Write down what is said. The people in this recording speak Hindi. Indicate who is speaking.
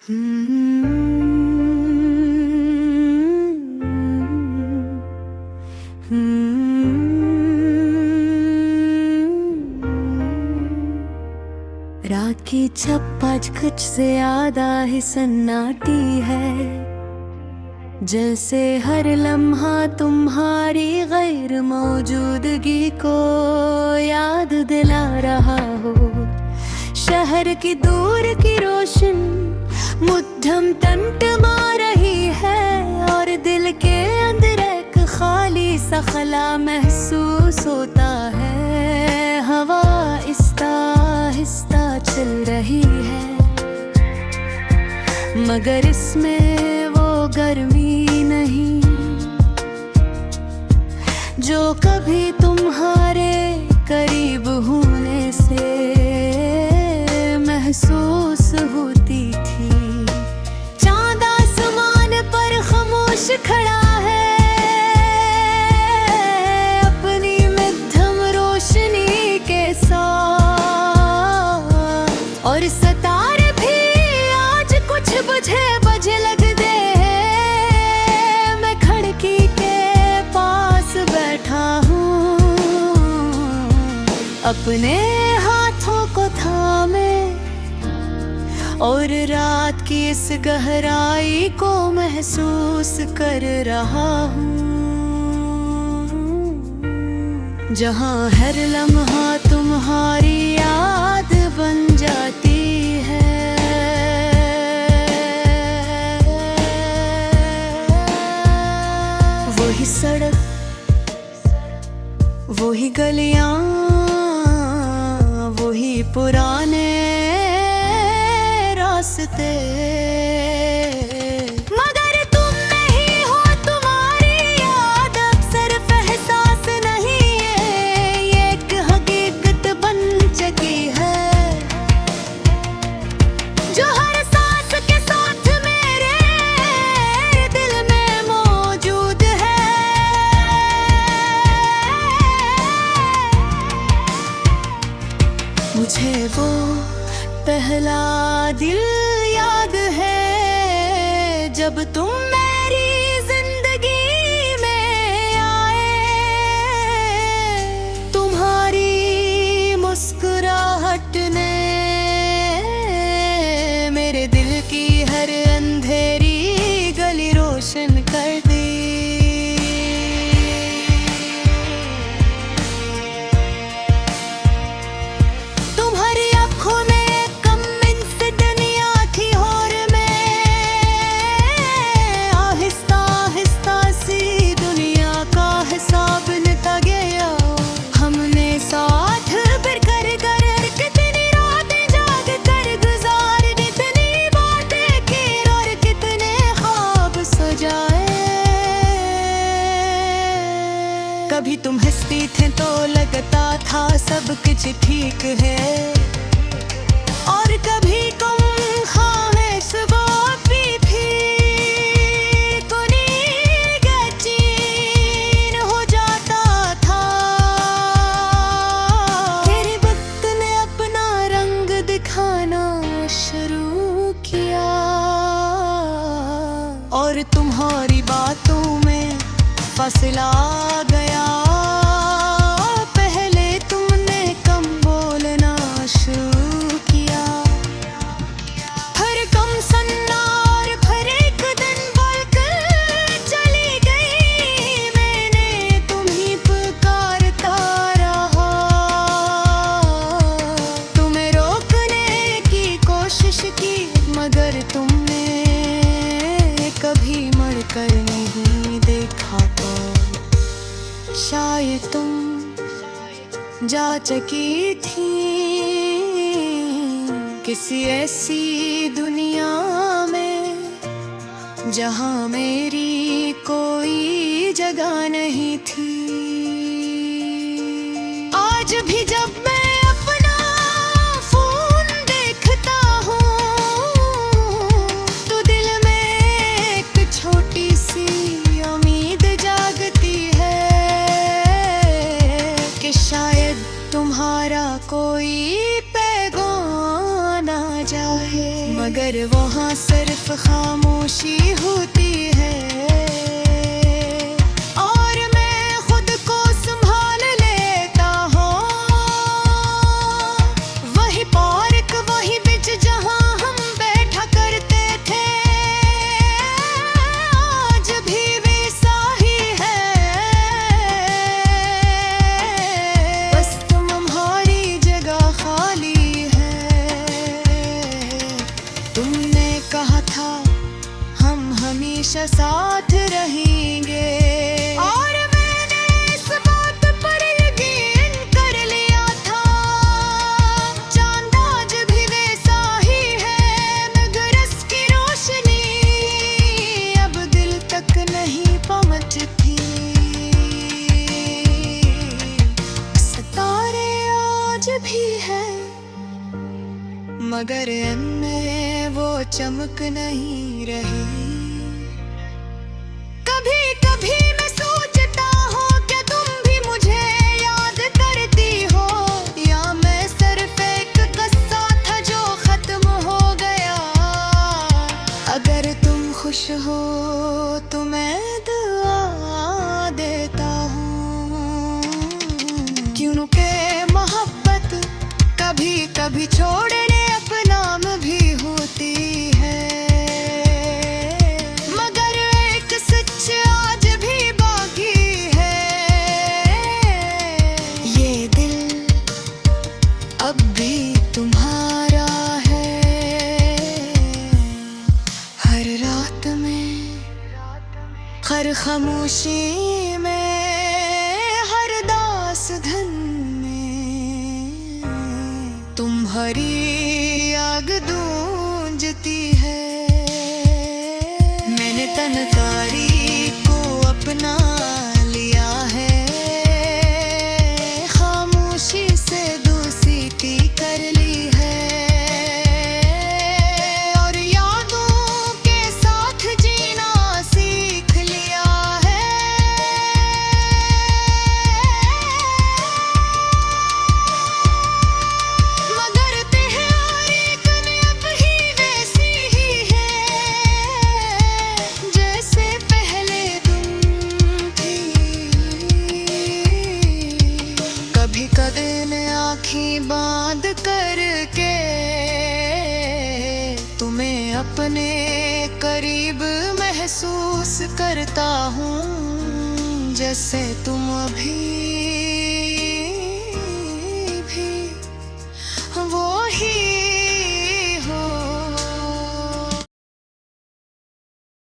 Speaker 1: रात की छप्पच कुछ से ज्यादा ही सन्नाटी है, जैसे हर लम्हा तुम्हारी गैर मौजूदगी को याद दिला रहा हो। शहर की दूर की रोशन मुद्दम टमटमा रही है, और दिल के अंदर एक खाली सा खला महसूस होता है। हवा आहिस्ता आहिस्ता चल रही है, मगर इसमें वो गर्मी नहीं जो कभी तुम्हारे करीब होने से महसूस होती थी। चांद आसमान पर खामोश खड़ा है, अपनी मध्यम रोशनी के साथ, और सितारे भी आज कुछ बुझे बुझे लगते हैं। मैं खिड़की के पास बैठा हूँ, अपने हाथों को थामे, और रात की इस गहराई को महसूस कर रहा हूँ, जहाँ हर लम्हा तुम्हारी याद बन जाती है। वही सड़क, वही गलियां, वही पुराने रास्ते, मगर तुम नहीं हो, तुम्हारी याद अब सिर्फ एहसास नहीं है, ये एक हकीकत बन चुकी है, जो हर सांस के साथ मेरे दिल में मौजूद है। मुझे वो पहला दिल याद है, जब तुम मेरी जिंदगी में आए। तुम्हारी मुस्कुराहट ने मेरे दिल की हर अंधेरी गली रोशन कर दी। तुम्हारी आंखों में कभी तुम हंसती थे तो लगता था सब कुछ ठीक है, और कभी तुम खामोश वो भी गचीन हो जाता था। तेरे वक्त ने अपना रंग दिखाना शुरू किया, और तुम्हारी बातों में फासला आ गया। पहले तुमने कम बोलना शुरू किया, फिर कम सुनना, और फिर एक दिन बोलकर चली गई। मैंने तुम्हीं पुकारता रहा, तुम्हें रोकने की कोशिश की, मगर तुमने कभी मुड़कर नहीं देखा। शायद तुम जा चुकी थी किसी ऐसी दुनिया में, जहाँ मेरी कोई जगह नहीं थी। आज भी जब मैं अपना फोन देखता हूँ, तो दिल में एक छोटी सी उम्मीद जागती है कि शायद तुम्हारा कोई पैगाम आ जाए, मगर वहाँ सिर्फ खामोशी होती है और मैं खुद को संभाल लेता हूँ। वही पार्क वही बीच जहाँ हम बैठा करते थे, आज भी वैसा ही है। बस तुम्हारी जगह खाली है। तुमने कहा था हम हमेशा साथ रहेंगे और मैंने इस बात पर यकीन कर लिया था। चांद आज भी वैसा ही है, मगर इसकी रोशनी अब दिल तक नहीं पहुंचती। सितारे आज भी है, मगर इनमें वो चमक नहीं रही। कभी कभी मैं सोचता हूँ कि तुम भी मुझे याद करती हो, या मैं सिर्फ एक किस्सा था जो खत्म हो गया। अगर तुम खुश हो तो मैं दुआ देता हूँ, क्योंकि मोहब्बत कभी कभी छोड़ने अपनाम भी होती है। मगर एक सच आज भी बाकी है, ये दिल अब भी तुम्हारा है। हर रात में, हर खामोशी में, हर दास धन में तुम्हारी आग गूंजती है। मैंने तनकारी को अपना लिया है, खामोशी से दोस्ती कर ली है और यादों के साथ जीना सीख लिया है। मगर तहरीक अब ही वैसी ही है, जैसे पहले तुम थी। कभी कभी आँखें बांध करके तुम्हें अपने करीब महसूस करता हूँ, जैसे तुम अभी